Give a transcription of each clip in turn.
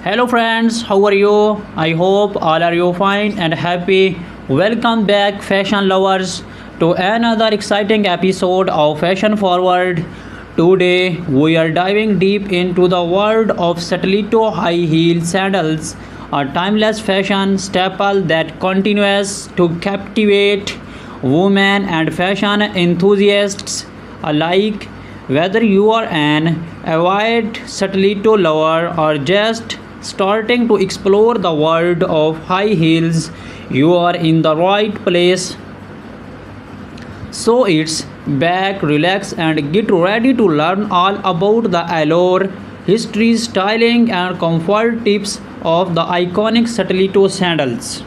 Hello friends, how are you? I hope all are you fine and happy. Welcome back fashion lovers to another exciting episode of Fashion Forward. Today we are diving deep into the world of Satellito high heel sandals, a timeless fashion staple that continues to captivate women and fashion enthusiasts alike. Whether you are an avid Satellito lover or just starting to explore the world of high heels, you are in the right place. So it's back, relax, and get ready to learn all about the allure, history, styling, and comfort tips of the iconic Satellito sandals.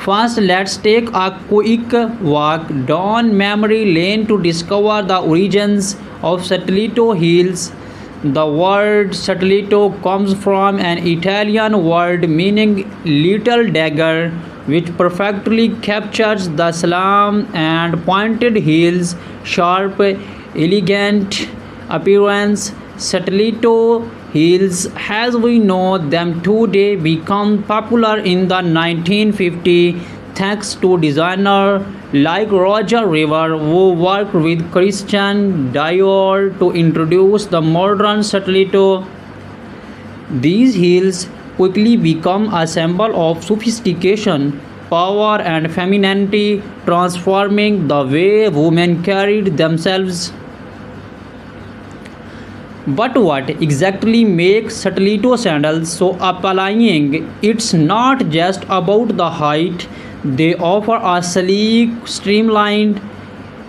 First, let's take a quick walk down memory lane to discover the origins of Satellito heels. The word Satellito comes from an Italian word meaning little dagger, which perfectly captures the slam and pointed heels, sharp, elegant appearance. Satellito heels, as we know them today, become popular in the 1950s thanks to designers like Roger River, who worked with Christian Dior to introduce the modern Satellito. These heels quickly become a symbol of sophistication, power, and femininity, transforming the way women carried themselves. But what exactly makes Satellito sandals so appealing? It's not just about the height, they offer a sleek, streamlined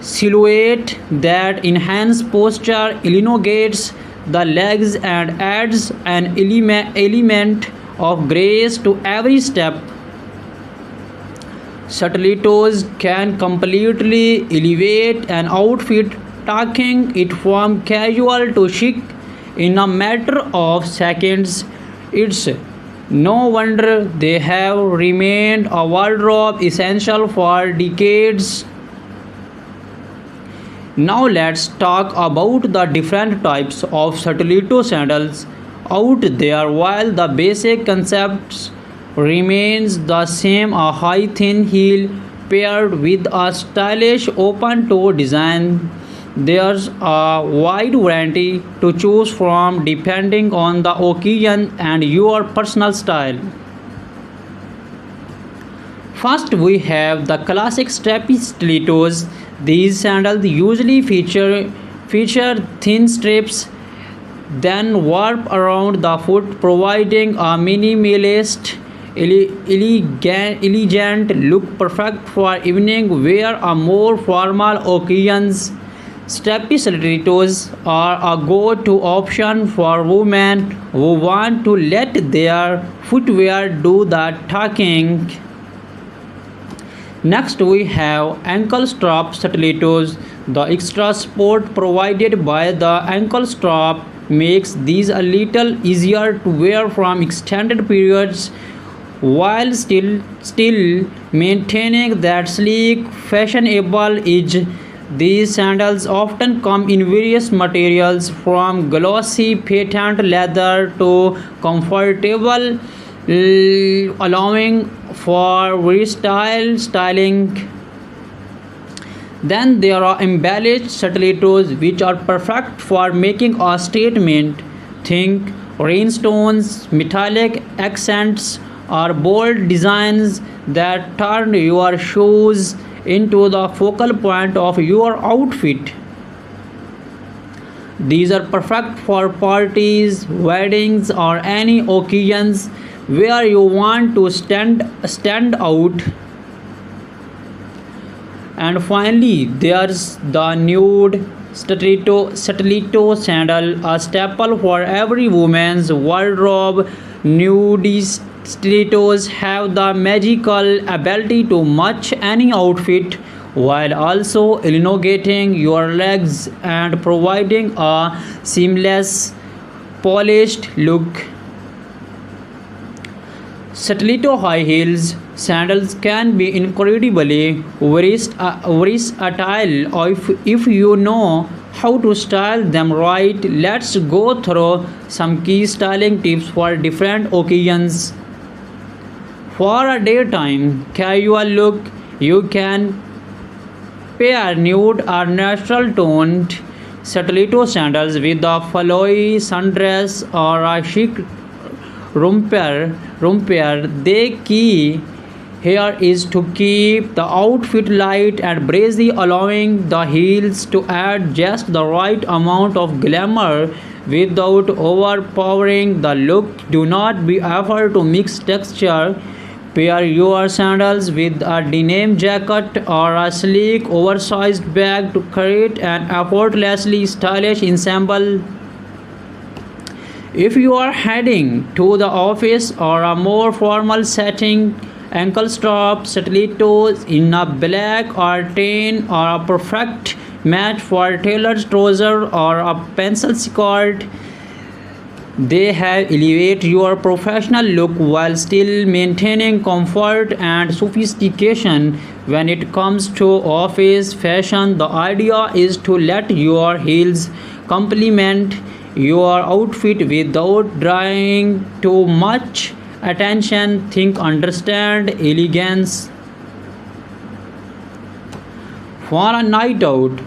silhouette that enhances posture, elongates the legs, and adds an element of grace to every step. Satelitos can completely elevate an outfit, taking it from casual to chic in a matter of seconds. It's no wonder they have remained a wardrobe essential for decades. Now let's talk about the different types of Satellito sandals out there. While the basic concepts remains the same, a high thin heel paired with a stylish open toe design, there's a wide variety to choose from depending on the occasion and your personal style. First, we have the classic strappy stilettos. These sandals usually feature thin strips, then warp around the foot, providing a minimalist, elegant look perfect for evening wear or more formal occasions. Strappy stilettos are a go-to option for women who want to let their footwear do the talking. Next, we have ankle strap stilettos. The extra support provided by the ankle strap makes these a little easier to wear from extended periods while still maintaining that sleek, fashionable edge. These sandals often come in various materials from glossy patent leather to comfortable, allowing for versatile styling. Then there are embellished stilettos which are perfect for making a statement. Think rhinestones, metallic accents, or bold designs that turn your shoes into the focal point of your outfit. These are perfect for parties, weddings, or any occasions where you want to stand out. And finally, there's the nude stiletto sandal, a staple for every woman's wardrobe. Nude stilettos have the magical ability to match any outfit while also elongating your legs and providing a seamless, polished look. Stiletto high heels sandals can be incredibly versatile if you know how to style them right. Let's go through some key styling tips for different occasions. For a daytime casual look, you can pair nude or natural toned stiletto sandals with a flowy sundress or a chic romper. The key here is to keep the outfit light and breezy, allowing the heels to add just the right amount of glamour without overpowering the look. Do not be afraid to mix texture. Pair your sandals with a denim jacket or a sleek oversized bag to create an effortlessly stylish ensemble. If you are heading to the office or a more formal setting, ankle strap stilettos in a black or tan are a perfect match for tailored trouser or a pencil skirt. They have elevate your professional look while still maintaining comfort and sophistication. When it comes to office fashion, the idea is to let your heels complement your outfit without drawing too much attention. Think understand elegance for a night out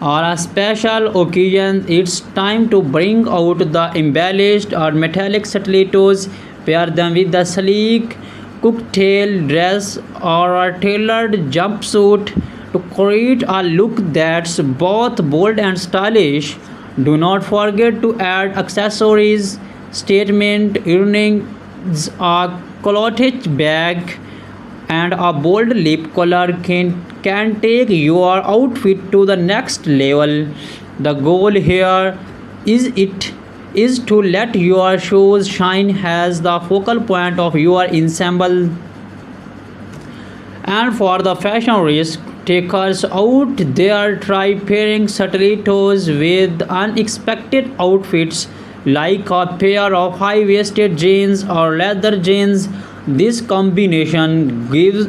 or a special occasion. It's time to bring out the embellished or metallic stilettos. Pair them with the sleek cocktail dress or a tailored jumpsuit to create a look that's both bold and stylish. Do not forget to add accessories, statement earrings, a cloth bag, and a bold lip color can take your outfit to the next level. The goal here is to let your shoes shine as the focal point of your ensemble. And for the fashion risk takers out there, try pairing stilettos with unexpected outfits like a pair of high waisted jeans or leather jeans. This combination gives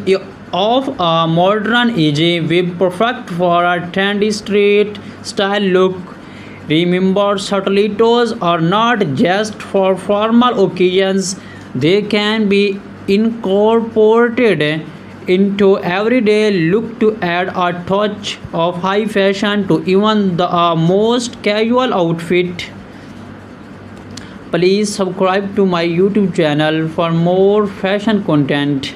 off a modern edge, whip perfect for a trendy street style look. Remember, stilettos are not just for formal occasions, they can be incorporated into everyday look to add a touch of high fashion to even the most casual outfit. Please subscribe to my YouTube channel for more fashion content.